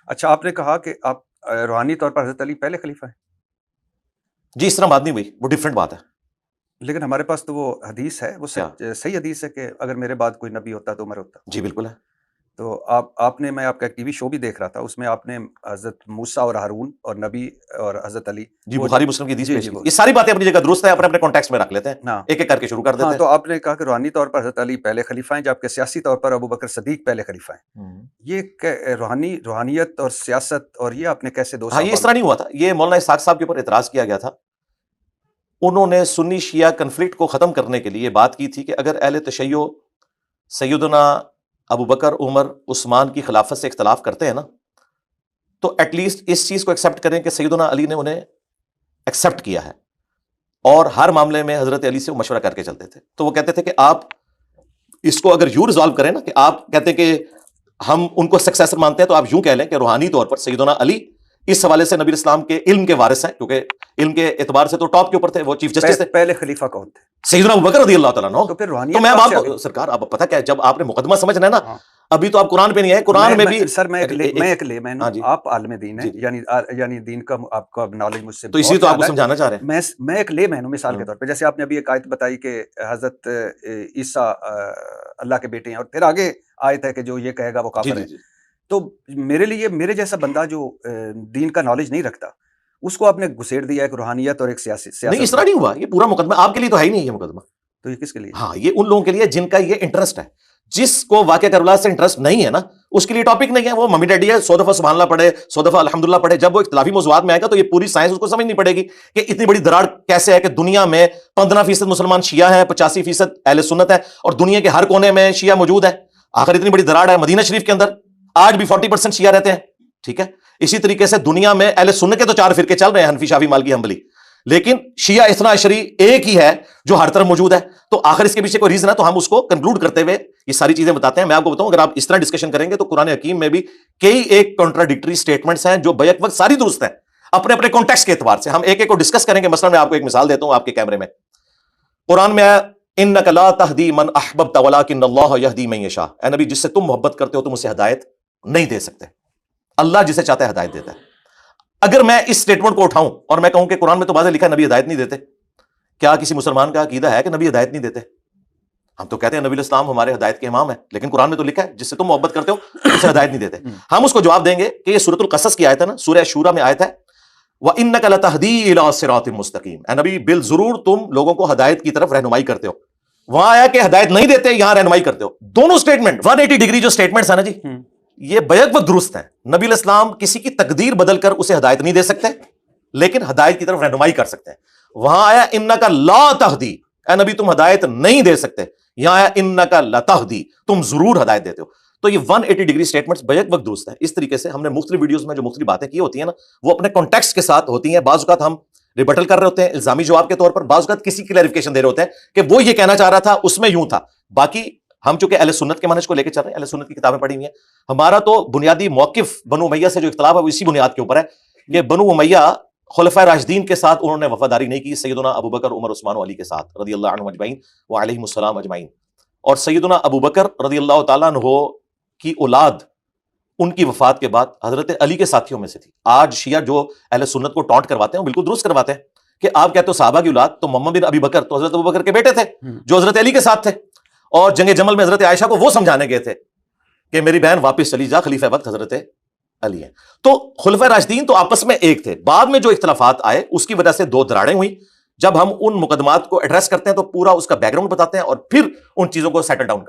اچھا، آپ نے کہا کہ آپ روحانی طور پر حضرت علی پہلے خلیفہ ہیں، جی اس طرح بات نہیں ہوئی، وہ ڈیفرنٹ بات ہے. لیکن ہمارے پاس تو وہ حدیث ہے، وہ کیا؟ صحیح حدیث ہے کہ اگر میرے بعد کوئی نبی ہوتا تو عمر ہوتا. جی بالکل ہے. تو آپ نے، میں آپ کا ایک ٹی وی شو بھی دیکھ رہا تھا، اس میں آپ نے حضرت موسیٰ اور ہارون اور نبی اور حضرت علی، جی وہ بخاری مسلم کی حدیث جی پیش جی کی. وہ یہ ساری باتیں اپنی جگہ درست ہیں، اپنے اپنے کانٹیکسٹ میں رکھ لیتے ہیں، ہاں ایک ایک کر کے شروع کر دیتے ہاں. ہیں. تو آپ نے کہا کہ روحانی طور پر حضرت علی پہلے خلیفہ ہیں، جبکہ سیاسی طور پر ابو بکر صدیق پہلے خلیفہ ہیں. یہ روحانیت اور سیاست اور یہ آپ نے کیسے دو ہاں یہ اس صحابہ طرح نہیں ہوا تھا. یہ مولانا اسحاق صاحب کے اوپر اعتراض کیا گیا تھا. انہوں نے سنی شیعہ کنفلکٹ کو ختم کرنے کے لیے بات کی تھی کہ اگر اہل تشیع سیدنا ابو بکر، عمر، عثمان کی خلافت سے اختلاف کرتے ہیں نا، تو ایٹ لیسٹ اس چیز کو ایکسیپٹ کریں کہ سیدنا علی نے انہیں ایکسیپٹ کیا ہے، اور ہر معاملے میں حضرت علی سے وہ مشورہ کر کے چلتے تھے. تو وہ کہتے تھے کہ آپ اس کو اگر یوں ریزالو کریں نا، کہ آپ کہتے ہیں کہ ہم ان کو سکسیسر مانتے ہیں، تو آپ یوں کہہ لیں کہ روحانی طور پر سیدنا علی اس حوالے سے نبی اسلام کے علم کے وارث ہیں، کیونکہ علم کے اعتبار سے تو ٹاپ کے اوپر تھے، وہ چیف جسٹس تھے. پہلے خلیفہ کون تھے؟ سیدنا ابو بکر رضی اللہ تعالیٰ عنہ. تو پھر تو روحانیت میں کہاں آپ سے آ کو گئی؟ سرکار، آپ پتہ کیا ہے، جب آپ نے مقدمہ سمجھنا ہے نا، ہاں. ابھی تو آپ قرآن پہ نہیں ہے، قرآن میں بھی سر میں ایک لیمین ہاں ہوں، جی آپ عالم دین ہیں، جی جی. یعنی دین کا آپ کا نالج مجھ سے تو اسی بہت تو آپ کو زیادہ ہے. سمجھانا چاہ رہے ہیں. میں ایک لیمین ہوں، مثال کے ہاں. طور پہ جیسے آپ نے ابھی ایک آیت بتائی کہ حضرت عیسیٰ اللہ کے بیٹے ہیں، اور پھر آگے آیت ہے کہ جو یہ کہے گا وہ جی کافر جی ہے. جی. تو میرے لیے، میرے جیسا بندہ جو دین کا نالج نہیں رکھتا، اس کو آپ نے گھسیڑ دیا ایک روحانیت اور ایک نہیں اس سیاست طرح میں. نہیں ہوا. یہ پورا مقدمہ آپ کے لیے تو ہے ہی نہیں یہ مقدمہ. تو یہ کس کے لیے؟ ہاں یہ ان لوگوں کے لیے جن کا یہ انٹرسٹ ہے. جس کو واقعہ کربلا سے انٹرسٹ نہیں ہے نا، اس کے لیے ٹاپک نہیں ہے. وہ ممی ڈیڈی ہے، 100 دفعہ سبحان اللہ پڑھے، 100 دفعہ الحمدللہ پڑھے. جب وہ اختلافی موضوعات میں آئے گا تو یہ پوری سائنس اس کو سمجھ نہیں پڑے گی کہ اتنی بڑی دراڑ کیسے ہے کہ دنیا میں 15% مسلمان شیعہ ہیں، 85% اہل سنت ہے، اور دنیا کے ہر کونے میں شیعہ موجود ہے. آخر اتنی بڑی دراڑ ہے مدینہ شریف کے اندر، آج بھی 40% شیعہ رہتے ہیں. ٹھیک ہے. اسی طریقے سے دنیا میں اہل سنت کے تو 4 فرقے چل رہے ہیں، حنفی، شافعی، مالکی، حنبلی، لیکن شیعہ اثنا عشری ایک ہی ہے جو ہر طرف موجود ہے. تو آخر اس کے پیچھے کوئی ریزن ہے، تو ہم اس کو کنکلوڈ کرتے ہوئے یہ ساری چیزیں بتاتے ہیں. میں آپ کو بتاؤں، اگر آپ اس طرح ڈسکشن کریں گے تو قرآن حکیم میں بھی کئی ایک کنٹراڈکٹری سٹیٹمنٹس ہیں جو بیک وقت ساری درست ہیں اپنے اپنے کانٹیکسٹ کے اعتبار سے. ہم ایک ایک کو ڈسکس کریں گے. مثلا میں آپ کو ایک مثال دیتا ہوں آپ کے کیمرے میں. قرآن میں انک لا تہدی من احببت ولکن اللہ یہدی من یشاء. اے نبی، جس سے تم محبت کرتے ہو تم اسے ہدایت نہیں دے سکتے، اللہ جسے چاہتا ہے ہدایت دیتا ہے. اگر میں اس سٹیٹمنٹ کو اٹھاؤں اور میں کہوں کہ قرآن میں تو واضح لکھا ہے نبی ہدایت نہیں دیتے، کیا کسی مسلمان کا عقیدہ ہے کہ نبی ہدایت نہیں دیتے؟ ہم تو کہتے ہیں نبی الاسلام ہمارے ہدایت کے امام ہیں، لیکن قرآن میں تو لکھا ہے جس سے تم محبت کرتے ہو اسے ہدایت نہیں دیتے. ہم اس کو جواب دیں گے کہ یہ سورۃ القصص کی آیت ہے نا، سورہ شورى میں آیت ہے وَإِنَّكَ لَتَهْدِي إِلَىٰ صِرَاطٍ مُسْتَقِيمٍ. اے نبی بالضرور تم لوگوں کو ہدایت کی طرف رہنمائی کرتے ہو. وہاں آیا کہ ہدایت نہیں دیتے، یہاں رہنمائی کرتے ہو. دونوں سٹیٹمنٹ 180 ڈگری جو سٹیٹمنٹس ہیں نا جی، یہ بیک وقت درست ہیں. نبی الاسلام کسی کی تقدیر بدل کر اسے ہدایت نہیں دے سکتے، لیکن ہدایت کی طرف رہنمائی کر سکتے ہیں. وہاں آیا انک لا تہدی، اے نبی تم ہدایت نہیں دے سکتے. یہاں آیا انک لتہدی، تم ضرور ہدایت دیتے ہو. تو یہ 180 ڈگری سٹیٹمنٹس بیک وقت درست ہیں. اس طریقے سے ہم نے مختلف ویڈیوز میں جو مختلف باتیں کی ہوتی ہیں نا، وہ اپنے کانٹیکسٹ کے ساتھ ہوتی ہیں. بعض اوقات ہم ریبٹل کر رہے ہوتے ہیں الزامی جواب کے طور پر، بعض اوقات کسی کلیریفیکیشن دے رہے ہوتے ہیں کہ وہ یہ کہنا چاہ رہا تھا، اس میں یوں تھا. باقی ہم چونکہ اہل سنت کے منہج کو لے کے چل رہے ہیں، اہل سنت کی کتابیں پڑھی ہوئی ہیں. ہمارا تو بنیادی موقف بنو امیہ سے جو اختلاف ہے وہ اسی بنیاد کے اوپر ہے کہ بنو امیہ خلفائے راشدین کے ساتھ انہوں نے وفاداری نہیں کی، سیدنا ابو بکر، عمر، عثمان و علی کے ساتھ رضی اللہ عنہم اجمعین وعلیہم السلام اجمعین. اور سیدنا ابو بکر رضی اللہ تعالیٰ عنہ کی اولاد ان کی وفات کے بعد حضرت علی کے ساتھیوں میں سے تھی. آج شیعہ جو اہل سنت کو ٹانٹ کرواتے ہیں وہ بالکل درست کرواتے ہیں کہ آپ کہتے ہو صحابہ کی اولاد، تو محمد بن ابی بکر تو حضرت ابو بکر کے بیٹے تھے جو حضرت علی کے ساتھ تھے، اور جنگ جمل میں حضرت عائشہ کو وہ سمجھانے گئے تھے کہ میری بہن واپس چلی جا، خلیفہ وقت حضرت علی ہیں. تو خلفائے راشدین تو آپس میں ایک تھے. بعد میں جو اختلافات آئے اس کی وجہ سے دو دراڑیں ہوئیں. جب ہم ان مقدمات کو ایڈریس کرتے ہیں تو پورا اس کا بیک گراؤنڈ بتاتے ہیں اور پھر ان چیزوں کو سیٹل ڈاؤن